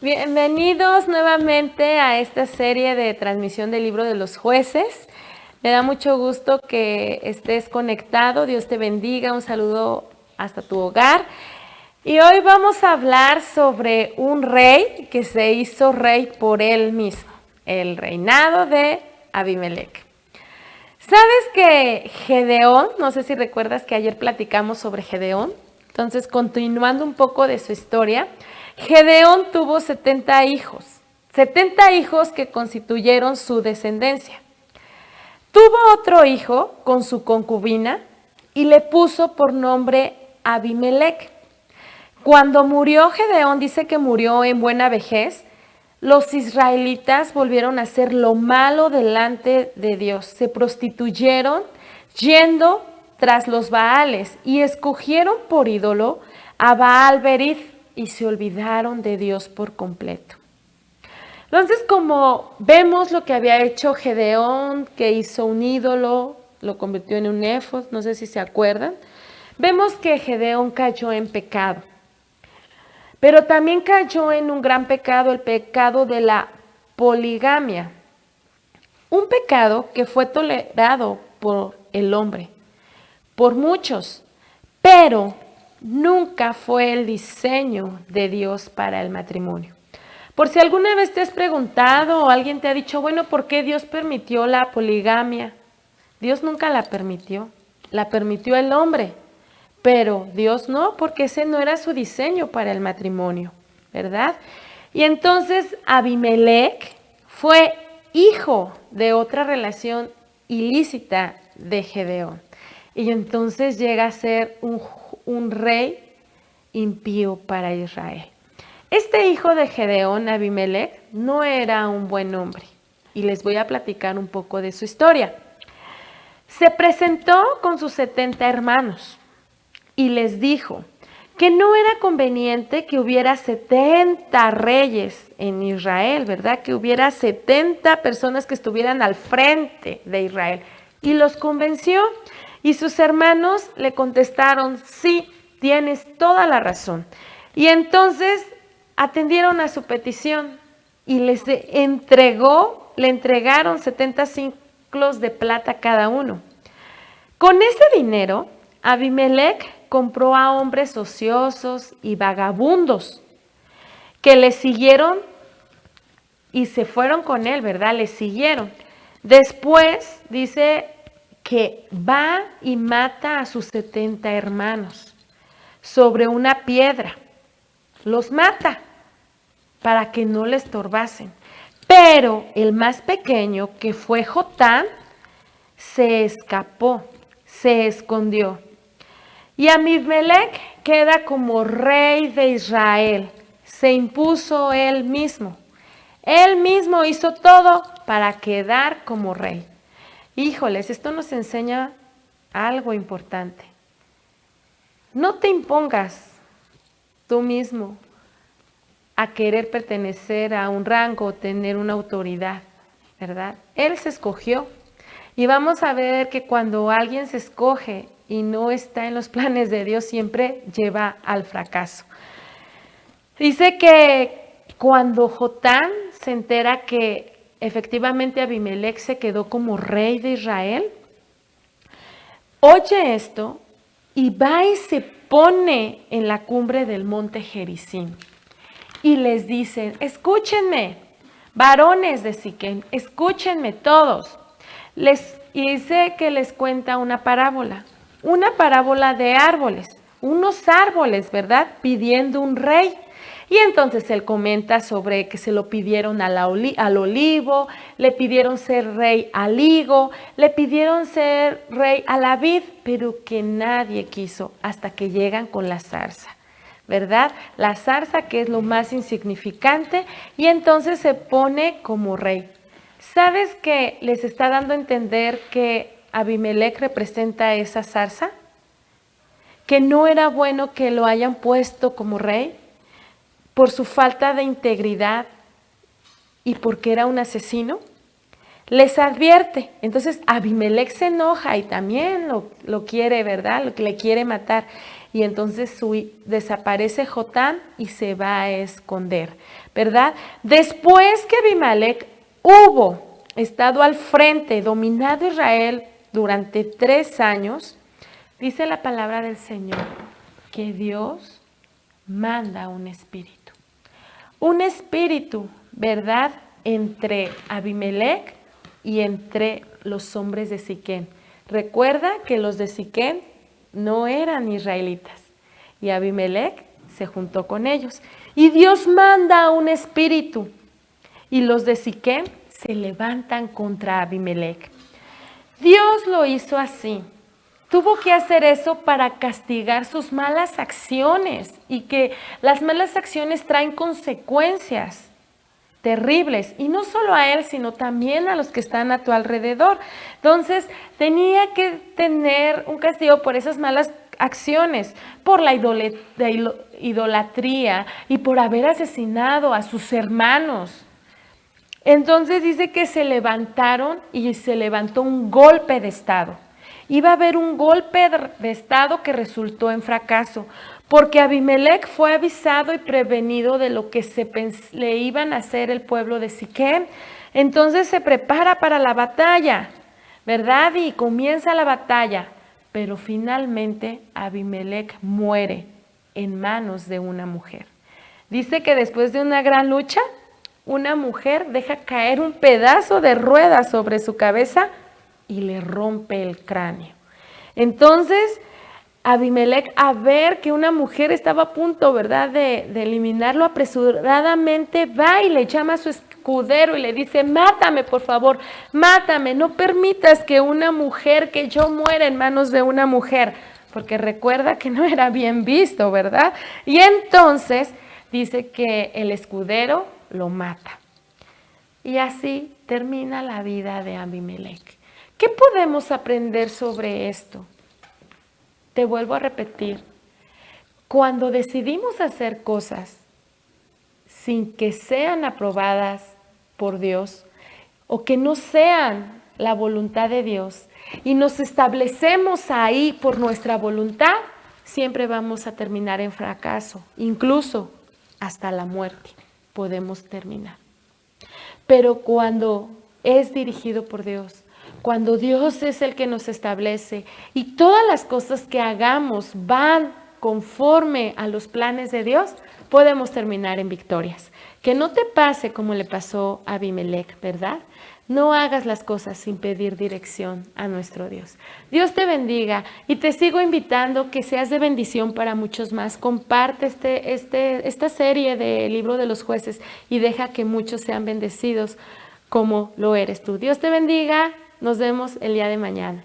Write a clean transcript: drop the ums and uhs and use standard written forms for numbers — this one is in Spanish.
Bienvenidos nuevamente a esta serie de transmisión del libro de los jueces. Me da mucho gusto que estés conectado. Dios te bendiga. Un saludo hasta tu hogar. Y hoy vamos a hablar sobre un rey que se hizo rey por él mismo, el reinado de Abimelec. ¿Sabes que Gedeón, no sé si recuerdas que ayer platicamos sobre Gedeón? Entonces, continuando un poco de su historia, Gedeón tuvo 70 hijos que constituyeron su descendencia. Tuvo otro hijo con su concubina y le puso por nombre Abimelec. Cuando murió Gedeón, dice que murió en buena vejez, los israelitas volvieron a hacer lo malo delante de Dios. Se prostituyeron yendo tras los Baales y escogieron por ídolo a Baal-Berith y se olvidaron de Dios por completo. Entonces, como vemos lo que había hecho Gedeón, que hizo un ídolo, lo convirtió en un éfod, no sé si se acuerdan, vemos que Gedeón cayó en pecado. Pero también cayó en un gran pecado, el pecado de la poligamia. Un pecado que fue tolerado por el hombre, por muchos, pero nunca fue el diseño de Dios para el matrimonio. Por si alguna vez te has preguntado o alguien te ha dicho, bueno, ¿por qué Dios permitió la poligamia? Dios nunca la permitió el hombre. Pero Dios no, porque ese no era su diseño para el matrimonio, ¿verdad? Y entonces Abimelec fue hijo de otra relación ilícita de Gedeón. Y entonces llega a ser un rey impío para Israel. Este hijo de Gedeón, Abimelec, no era un buen hombre. Y les voy a platicar un poco de su historia. Se presentó con sus 70 hermanos. Y les dijo que no era conveniente que hubiera 70 reyes en Israel, ¿verdad? Que hubiera 70 personas que estuvieran al frente de Israel. Y los convenció. Y sus hermanos le contestaron, sí, tienes toda la razón. Y entonces atendieron a su petición y le entregaron 70 ciclos de plata cada uno. Con ese dinero, Abimelec compró a hombres ociosos y vagabundos que le siguieron y se fueron con él, ¿verdad? Le siguieron. Después dice que va y mata a sus 70 hermanos sobre una piedra. Los mata para que no le estorbasen. Pero el más pequeño, que fue Jotán, se escapó, se escondió. Y Abimelec queda como rey de Israel. Se impuso él mismo. Él mismo hizo todo para quedar como rey. Híjoles, esto nos enseña algo importante. No te impongas tú mismo a querer pertenecer a un rango o tener una autoridad, ¿verdad? Él se escogió. Y vamos a ver que cuando alguien se escoge y no está en los planes de Dios, siempre lleva al fracaso. Dice que cuando Jotán se entera que efectivamente Abimelec se quedó como rey de Israel, oye esto y va y se pone en la cumbre del monte Gerizim. Y les dice, escúchenme, varones de Siquem, escúchenme todos. Y dice que les cuenta una parábola de árboles, unos árboles, ¿verdad? Pidiendo un rey. Y entonces él comenta sobre que se lo pidieron al olivo, le pidieron ser rey al higo, le pidieron ser rey a la vid, pero que nadie quiso hasta que llegan con la zarza, ¿verdad? La zarza, que es lo más insignificante, y entonces se pone como rey. ¿Sabes que les está dando a entender que Abimelec representa esa zarza? Que no era bueno que lo hayan puesto como rey por su falta de integridad y porque era un asesino. les advierte. Entonces Abimelech se enoja y también lo quiere, ¿verdad? Lo que le quiere matar. Y entonces desaparece Jotam y se va a esconder, ¿verdad? Después que Abimelech hubo estado al frente, dominado Israel durante 3 años, dice la palabra del Señor que Dios manda un espíritu. Un espíritu, ¿verdad? Entre Abimelech y entre los hombres de Siquem. Recuerda que los de Siquem no eran israelitas y Abimelech se juntó con ellos. Y Dios manda un espíritu y los de Siquem se levantan contra Abimelech. Dios lo hizo así. Tuvo que hacer eso para castigar sus malas acciones y que las malas acciones traen consecuencias terribles, y no solo a él, sino también a los que están a tu alrededor. Entonces, tenía que tener un castigo por esas malas acciones, por la idolatría y por haber asesinado a sus hermanos. Entonces dice que se levantaron y se levantó un golpe de estado. Iba a haber un golpe de estado que resultó en fracaso, porque Abimelech fue avisado y prevenido de lo que le iban a hacer el pueblo de Siquem. Entonces se prepara para la batalla, ¿verdad? Y comienza la batalla, pero finalmente Abimelech muere en manos de una mujer. Dice que después de una gran lucha, una mujer deja caer un pedazo de rueda sobre su cabeza y le rompe el cráneo. Entonces, Abimelech, a ver que una mujer estaba a punto, ¿verdad?, de eliminarlo, apresuradamente va y le llama a su escudero y le dice: mátame, por favor, mátame, no permitas que yo muera en manos de una mujer, porque recuerda que no era bien visto, ¿verdad? Y entonces dice que el escudero lo mata. Y así termina la vida de Abimelech. ¿Qué podemos aprender sobre esto? Te vuelvo a repetir, cuando decidimos hacer cosas sin que sean aprobadas por Dios o que no sean la voluntad de Dios y nos establecemos ahí por nuestra voluntad, siempre vamos a terminar en fracaso, incluso hasta la muerte podemos terminar. Pero cuando es dirigido por Dios, cuando Dios es el que nos establece y todas las cosas que hagamos van conforme a los planes de Dios, podemos terminar en victorias. Que no te pase como le pasó a Abimelech, ¿verdad? No hagas las cosas sin pedir dirección a nuestro Dios. Dios te bendiga y te sigo invitando que seas de bendición para muchos más. Comparte esta serie del Libro de los Jueces y deja que muchos sean bendecidos como lo eres tú. Dios te bendiga. Nos vemos el día de mañana.